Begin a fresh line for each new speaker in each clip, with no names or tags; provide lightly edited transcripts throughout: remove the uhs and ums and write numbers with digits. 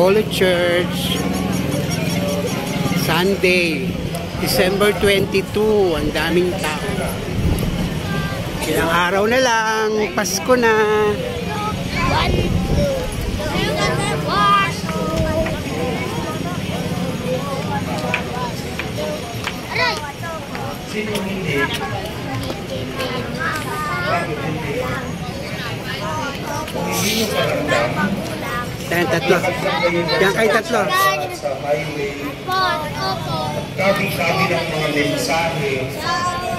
Antipolo Church. Sunday, December 22. Ang daming tao. Ilang araw na lang, Pasko na.
Sino hindi? Kung hindi nyo paramdam,
Yan, tatlo. Yan kayo tatlo.
sa highway, kabi-kabi ng mga mensahe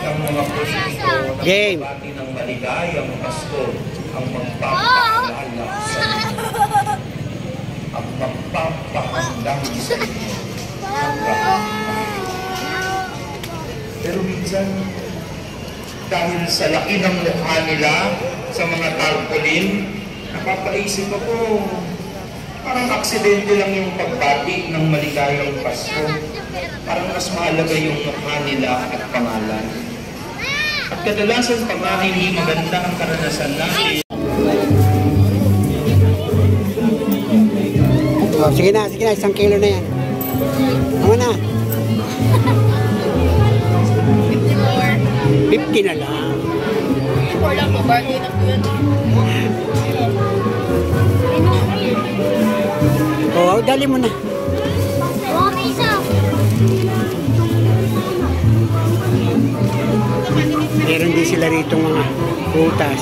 ng mga politiko
Game.
na nagbabati ng maligayang Pasko ang magpapaalala sa inyo. Ang magpapahandang sa inyo. Pero minsan, dahil sa laki ng mukha nila, sa mga tarpaulin, napapaisip ako, parang aksidente lang yung pagbati ng maligayang Pasko. Parang mas mahalaga yung mukha nila at pangalan. At kadalasan pa nga hindi maganda ang karanasan natin.
Oh, sige na, 1 kilo na yan. Ano na? 50 na lang.
54 lang po, birthday na po yun.
Oo, dali mo na. Meron din sila rito mga prutas.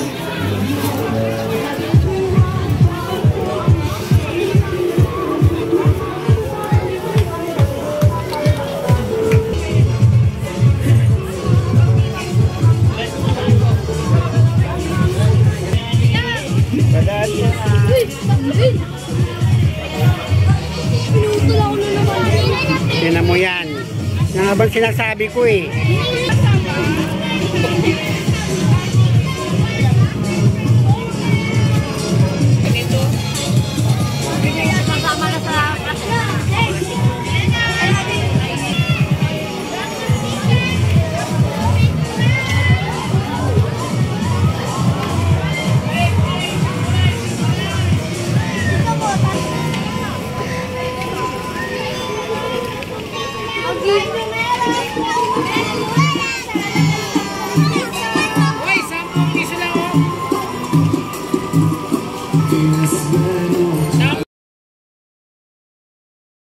Tignan mo yan. Yan nga bang sinasabi ko eh.